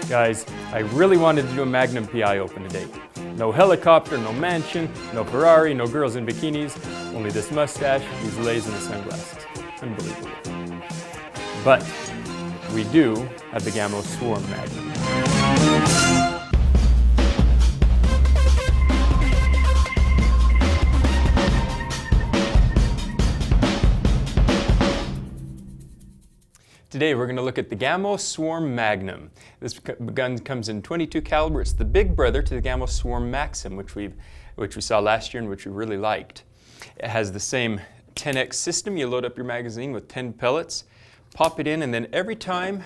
Guys, I really wanted to do a Magnum PI open today. No helicopter, no mansion, no Ferrari, no girls in bikinis, only this mustache, these lays, and the sunglasses. Unbelievable. But we do have the Gamo Swarm Magnum. Today we're going to look at the Gamo Swarm Magnum. This gun comes in .22 caliber. It's the big brother to the Gamo Swarm Maxim, which we saw last year and which we really liked. It has the same 10x system. You load up your magazine with 10 pellets, pop it in, and then every time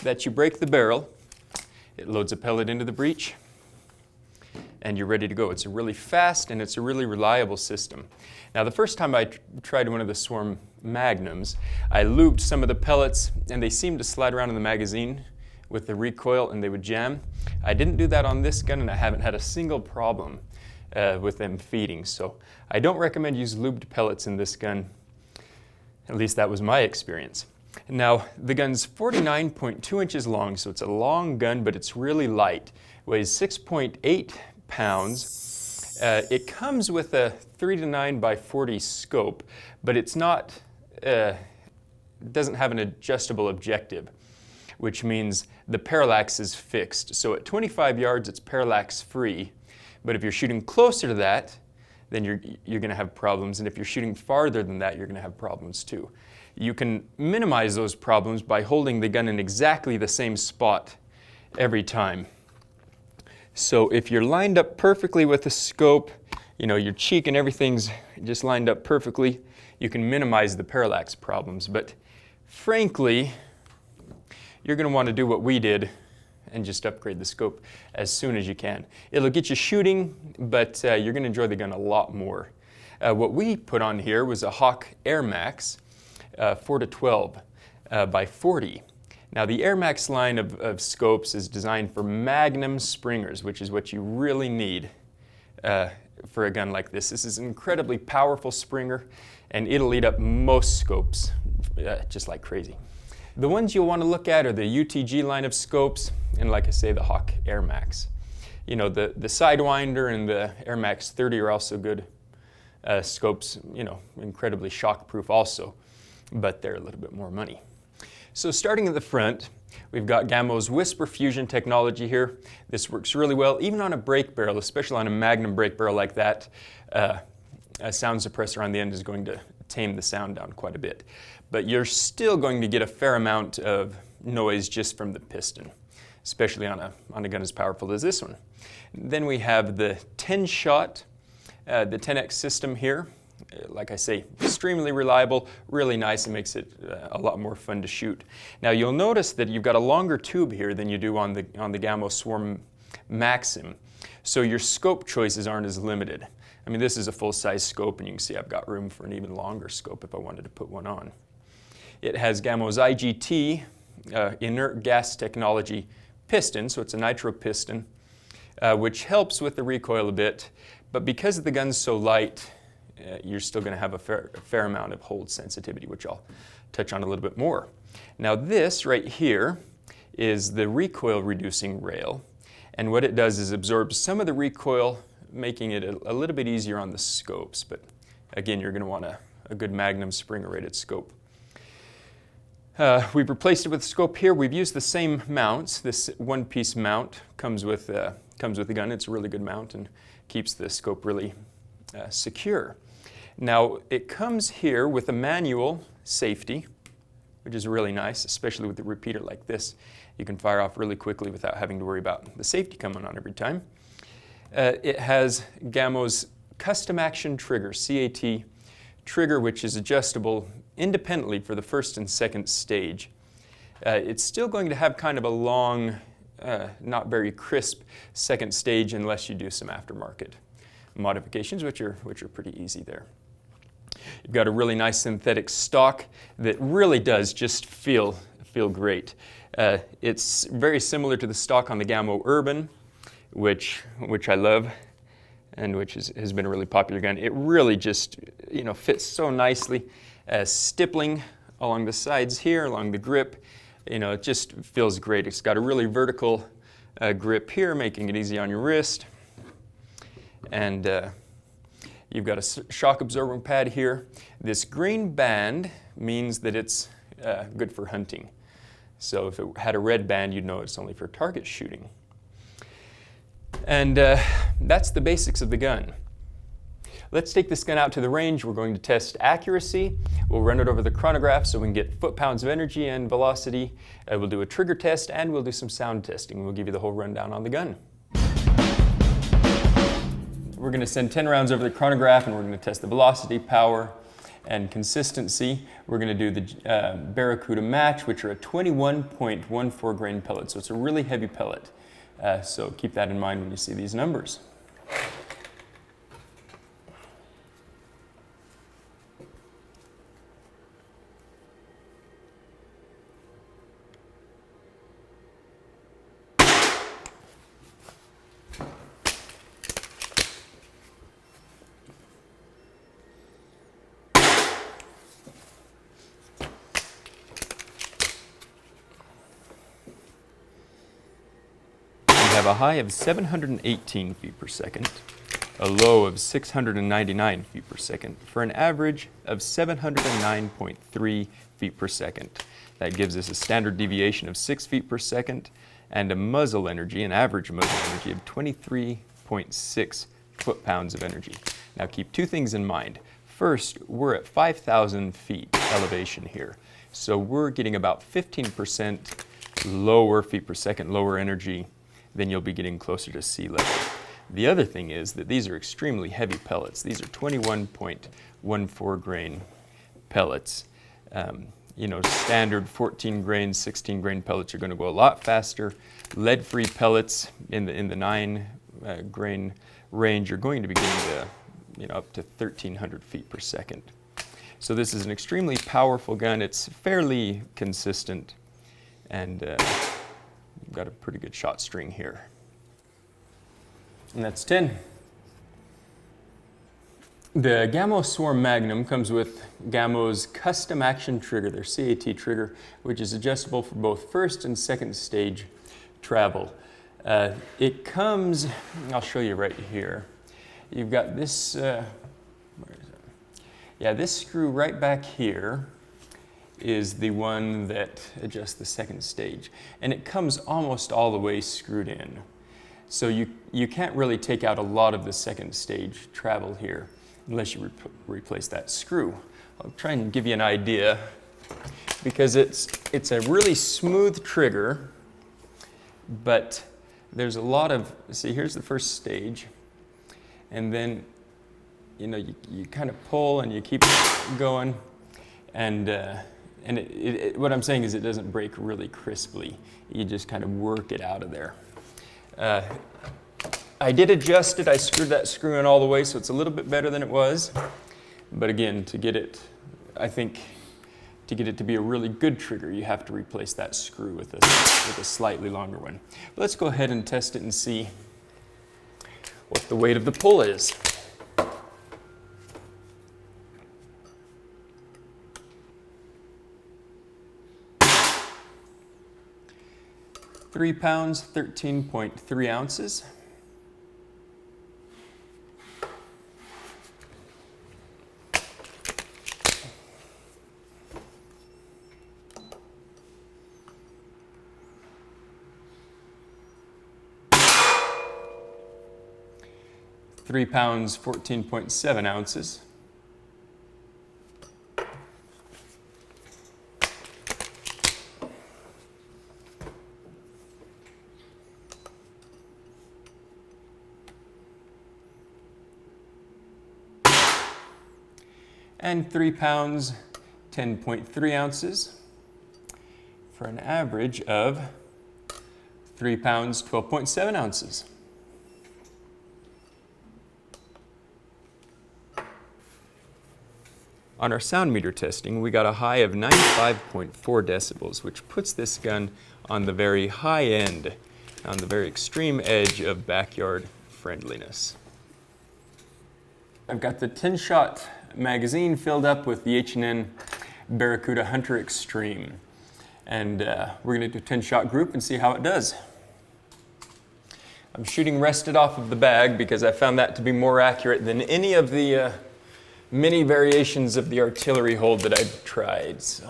that you break the barrel, it loads a pellet into the breech, and you're ready to go. It's a really fast and it's a really reliable system. Now, the first time I tried one of the Swarm Magnums, I lubed some of the pellets and they seemed to slide around in the magazine with the recoil and they would jam. I didn't do that on this gun and I haven't had a single problem with them feeding. So I don't recommend using lubed pellets in this gun. At least that was my experience. Now, the gun's 49.2 inches long, so it's a long gun, but it's really light. It weighs 6.8 pounds. It comes with a 3-9x40 scope, but it's not, doesn't have an adjustable objective, which means the parallax is fixed. So at 25 yards, it's parallax free, but if you're shooting closer to that, then you're going to have problems, and if you're shooting farther than that, you're going to have problems too. You can minimize those problems by holding the gun in exactly the same spot every time. So if you're lined up perfectly with the scope, you know, your cheek and everything's just lined up perfectly, you can minimize the parallax problems. But frankly, you're going to want to do what we did and just upgrade the scope as soon as you can. It'll get you shooting, but you're going to enjoy the gun a lot more. What we put on here was a Hawk Air Max 4-12 by 40. Now, the Air Max line of scopes is designed for Magnum springers, which is what you really need for a gun like this. This is an incredibly powerful springer, and it'll eat up most scopes just like crazy. The ones you'll want to look at are the UTG line of scopes, and like I say, the Hawk Air Max. You know, the Sidewinder and the Air Max 30 are also good scopes, you know, incredibly shock-proof also, but they're a little bit more money. So starting at the front, we've got Gamo's Whisper Fusion technology here. This works really well, even on a brake barrel, especially on a Magnum brake barrel like that. A sound suppressor on the end is going to tame the sound down quite a bit. But you're still going to get a fair amount of noise just from the piston, especially on a gun as powerful as this one. Then we have the 10-shot, the 10X system here. Like I say, extremely reliable, really nice. It makes it a lot more fun to shoot. Now, you'll notice that you've got a longer tube here than you do on the Gamo Swarm Maxim, so your scope choices aren't as limited. I mean, this is a full-size scope, and you can see I've got room for an even longer scope if I wanted to put one on. It has Gamo's IGT, inert gas technology piston, so it's a nitro piston, which helps with the recoil a bit, but because the gun's so light, you're still going to have a fair amount of hold sensitivity, which I'll touch on a little bit more. Now, this right here is the recoil reducing rail, and what it does is absorbs some of the recoil, making it a little bit easier on the scopes. But again, you're going to want a good Magnum Springer rated scope. We've replaced it with a scope here. We've used the same mounts. This one-piece mount comes with the gun. It's a really good mount and keeps the scope really secure. Now, it comes here with a manual safety, which is really nice, especially with a repeater like this. You can fire off really quickly without having to worry about the safety coming on every time. It has Gamo's custom action trigger, CAT trigger, which is adjustable independently for the first and second stage. It's still going to have kind of a long, not very crisp second stage unless you do some aftermarket modifications, which are pretty easy there. You've got a really nice synthetic stock that really does just feel great. It's very similar to the stock on the Gamo Urban, which I love, and which has been a really popular gun. It really just fits so nicely. Stippling along the sides here, along the grip, You know, it just feels great. It's got a really vertical grip here, making it easy on your wrist. And you've got a shock absorbing pad here. This green band means that it's good for hunting. So if it had a red band, you'd know it's only for target shooting. And that's the basics of the gun. Let's take this gun out to the range. We're going to test accuracy. We'll run it over the chronograph so we can get foot-pounds of energy and velocity. We'll do a trigger test, and we'll do some sound testing. We'll give you the whole rundown on the gun. We're going to send 10 rounds over the chronograph, and we're going to test the velocity, power, and consistency. We're going to do the Barracuda Match, which are a 21.14 grain pellet. So it's a really heavy pellet. So keep that in mind when you see these numbers. We have a high of 718 feet per second, a low of 699 feet per second, for an average of 709.3 feet per second. That gives us a standard deviation of 6 feet per second and a muzzle energy, an average muzzle energy of 23.6 foot-pounds of energy. Now keep two things in mind. First, we're at 5,000 feet elevation here, so we're getting about 15% lower feet per second, lower energy, then you'll be getting closer to sea level. The other thing is that these are extremely heavy pellets. These are 21.14 grain pellets. You know, standard 14 grain, 16 grain pellets are going to go a lot faster. Lead-free pellets in the 9 grain range are going to be getting up to 1,300 feet per second. So this is an extremely powerful gun. It's fairly consistent, and got a pretty good shot string here. And that's 10. The Game Swarm Magnum comes with Gamo's custom action trigger, their CAT trigger, which is adjustable for both first and second stage travel. It comes, I'll show you right here. You've got this, where is it? Yeah, this screw right back here is the one that adjusts the second stage. And it comes almost all the way screwed in. So you can't really take out a lot of the second stage travel here unless you replace that screw. I'll try and give you an idea, because it's a really smooth trigger, but there's a lot of, see, here's the first stage, and then you kind of pull and you keep going, and what I'm saying is it doesn't break really crisply. You just kind of work it out of there. I did adjust it. I screwed that screw in all the way, so it's a little bit better than it was. But again, to get it, I think, to get it to be a really good trigger, you have to replace that screw with a slightly longer one. But let's go ahead and test it and see what the weight of the pull is. 3 pounds, 13.3 ounces. Three pounds, 14.7 ounces. 3 pounds, 10.3 ounces, for an average of 3 pounds, 12.7 ounces. On our sound meter testing, we got a high of 95.4 decibels, which puts this gun on the very high end, on the very extreme edge of backyard friendliness. I've got the 10-shot magazine filled up with the H&N Barracuda Hunter Extreme. And we're going to do a 10-shot group and see how it does. I'm shooting rested off of the bag because I found that to be more accurate than any of the many variations of the artillery hold that I've tried. So.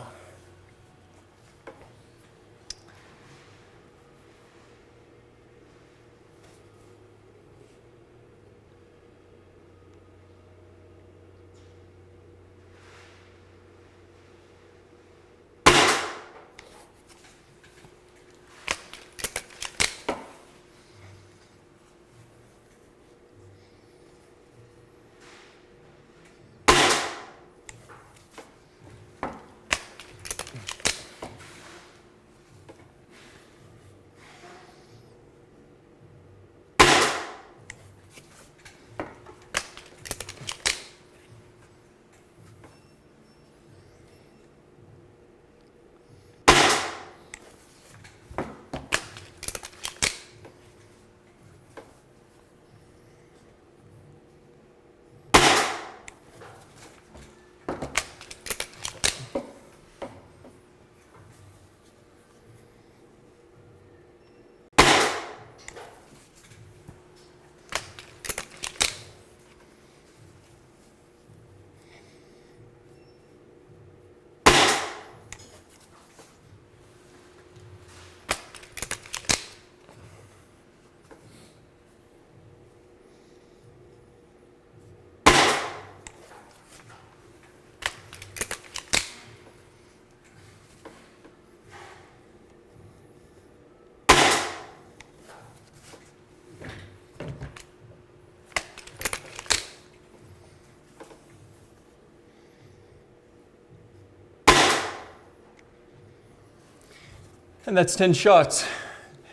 And that's 10 shots.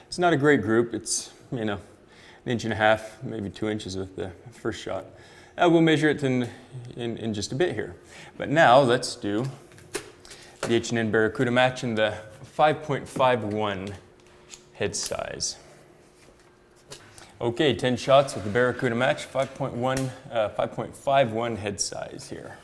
It's not a great group. It's, you know, 1.5 inches, maybe 2 inches with the first shot. We'll measure it in just a bit here. But now let's do the H&N Barracuda Match in the 5.51 head size. Okay, 10 shots with the Barracuda Match, 5.51 head size here.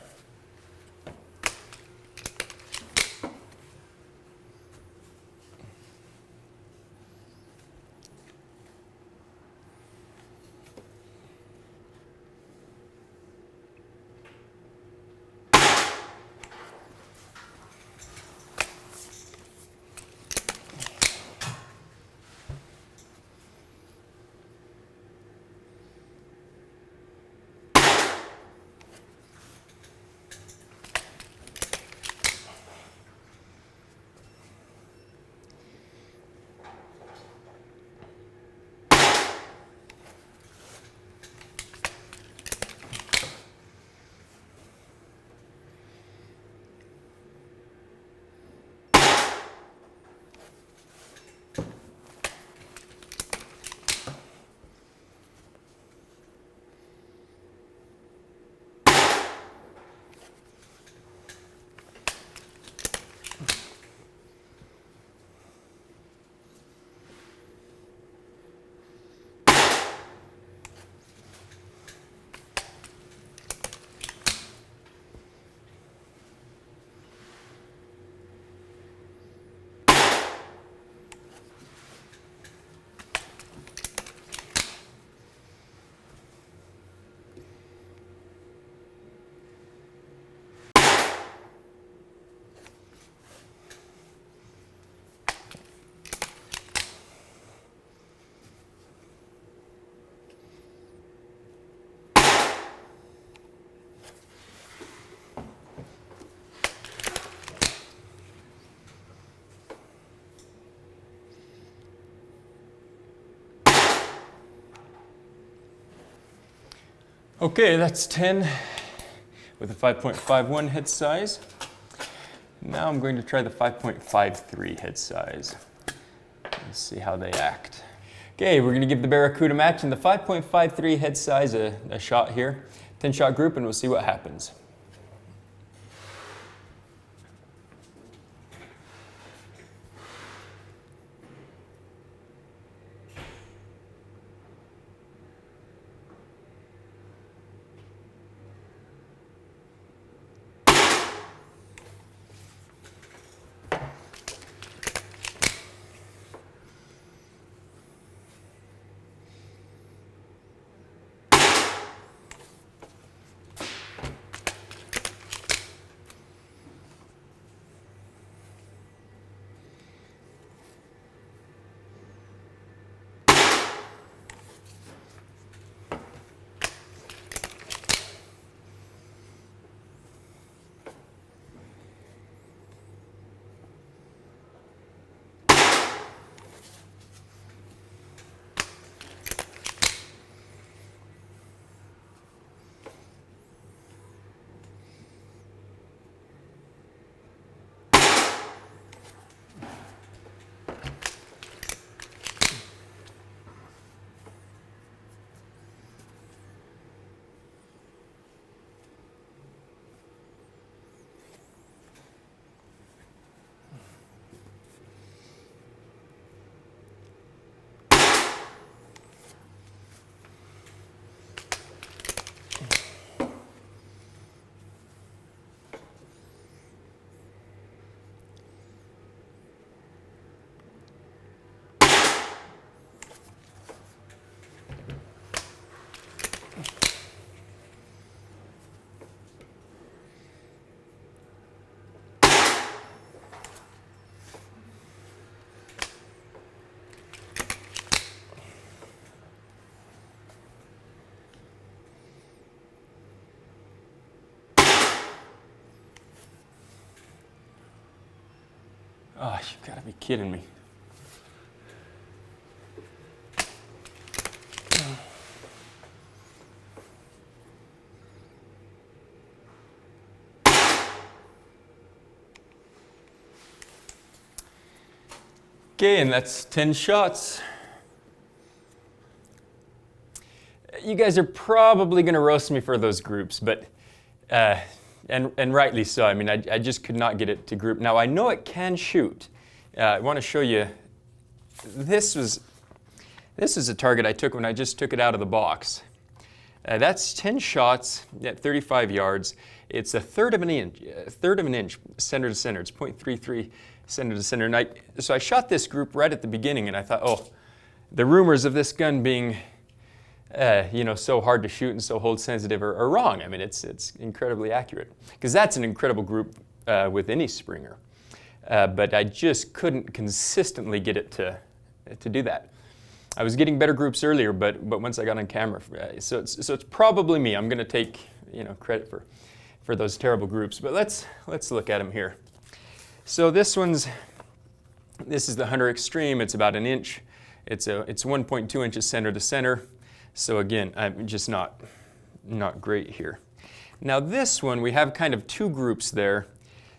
Okay, that's 10 with a 5.51 head size. Now I'm going to try the 5.53 head size. Let's see how they act. Okay, we're going to give the Barracuda Match in the 5.53 head size a shot here. 10-shot group, and we'll see what happens. Oh, you've got to be kidding me. Okay, and that's 10 shots. You guys are probably going to roast me for those groups, but and rightly so. I mean, I just could not get it to group. Now I know it can shoot. I want to show you. This is a target I took when I just took it out of the box. That's 10 shots at 35 yards. It's a third of an inch center to center. It's 0.33 center to center. And so I shot this group right at the beginning, and I thought, oh, the rumors of this gun being so hard to shoot and so hold sensitive are wrong. I mean, it's incredibly accurate, because that's an incredible group with any Springer. But I just couldn't consistently get it to do that. I was getting better groups earlier, but once I got on camera, so it's probably me. I'm going to take credit for those terrible groups. But let's look at them here. So this is the Hunter Extreme. It's about an inch. It's 1.2 inches center to center. So again, I'm just not great here. Now this one, we have kind of two groups there.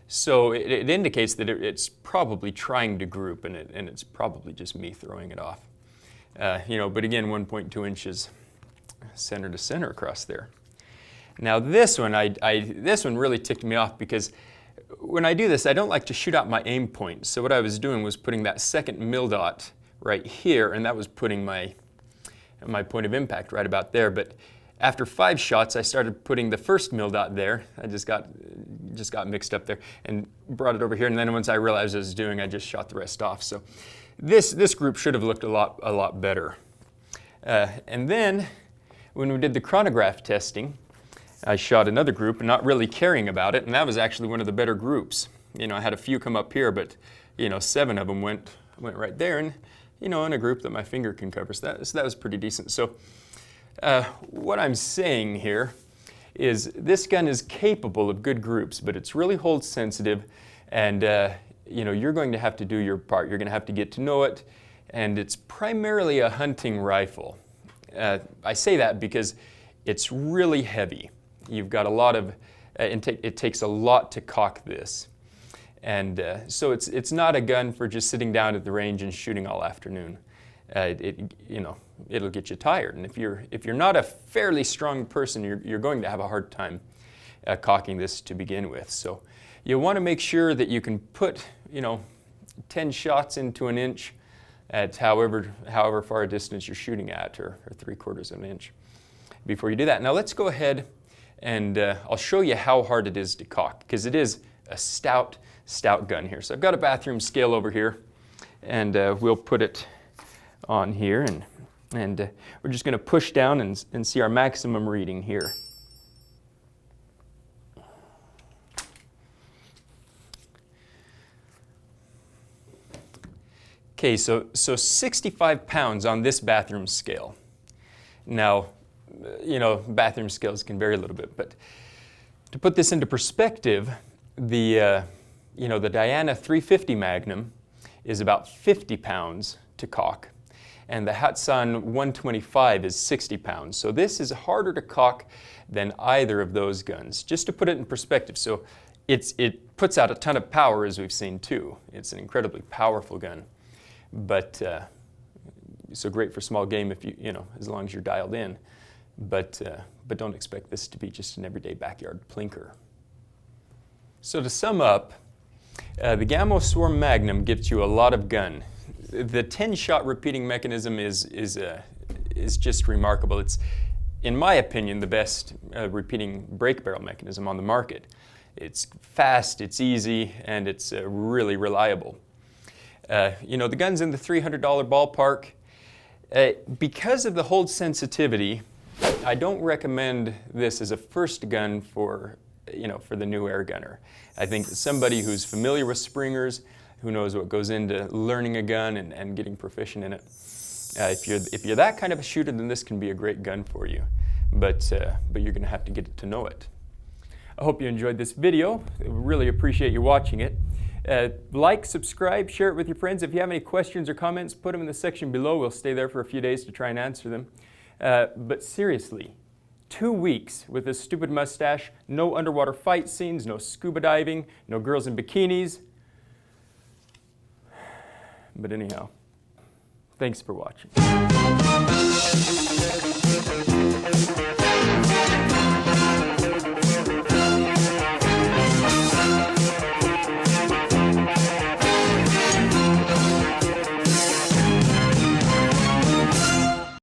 So it indicates that it's probably trying to group, and it's probably just me throwing it off. But again, 1.2 inches center to center across there. Now this one, this one really ticked me off, because when I do this, I don't like to shoot out my aim point. So what I was doing was putting that second mil dot right here, and that was putting my point of impact right about there. But after 5 shots, I started putting the first mil dot there. I just got mixed up there and brought it over here. And then once I realized what I was doing, I just shot the rest off. So this group should have looked a lot better. And then when we did the chronograph testing, I shot another group, not really caring about it, and that was actually one of the better groups. I had a few come up here, but 7 of them went right there, and in a group that my finger can cover. So that was pretty decent. So what I'm saying here is this gun is capable of good groups, but it's really hold sensitive, and you're going to have to do your part. You're going to have to get to know it, and it's primarily a hunting rifle. I say that because it's really heavy. You've got a lot of, it takes a lot to cock this. And so it's not a gun for just sitting down at the range and shooting all afternoon. It'll get you tired. And if you're not a fairly strong person, you're going to have a hard time cocking this to begin with. So you want to make sure that you can put 10 shots into an inch at however far a distance you're shooting at, or 3/4 of an inch, before you do that. Now let's go ahead and I'll show you how hard it is to cock, because it is a stout gun here. So I've got a bathroom scale over here, and we'll put it on here, and we're just going to push down and see our maximum reading here. Okay, so 65 pounds on this bathroom scale. Now, bathroom scales can vary a little bit, but to put this into perspective, the Diana 350 Magnum is about 50 pounds to cock, and the Hatsan 125 is 60 pounds. So this is harder to cock than either of those guns, just to put it in perspective. So it puts out a ton of power, as we've seen too. It's an incredibly powerful gun, but so great for small game if as long as you're dialed in. But don't expect this to be just an everyday backyard plinker. So to sum up, the Gamo Swarm Magnum gives you a lot of gun. The 10-shot repeating mechanism is just remarkable. It's, in my opinion, the best repeating break barrel mechanism on the market. It's fast, it's easy, and it's really reliable. The gun's in the $300 ballpark. Because of the hold sensitivity, I don't recommend this as a first gun for the new air gunner. I think that somebody who's familiar with Springers, who knows what goes into learning a gun and getting proficient in it, if you're that kind of a shooter, then this can be a great gun for you. But you're going to have to get to know it. I hope you enjoyed this video. I really appreciate you watching it. Like, subscribe, share it with your friends. If you have any questions or comments, put them in the section below. We'll stay there for a few days to try and answer them. But seriously, 2 weeks with this stupid mustache, no underwater fight scenes, no scuba diving, no girls in bikinis. But anyhow, thanks for watching.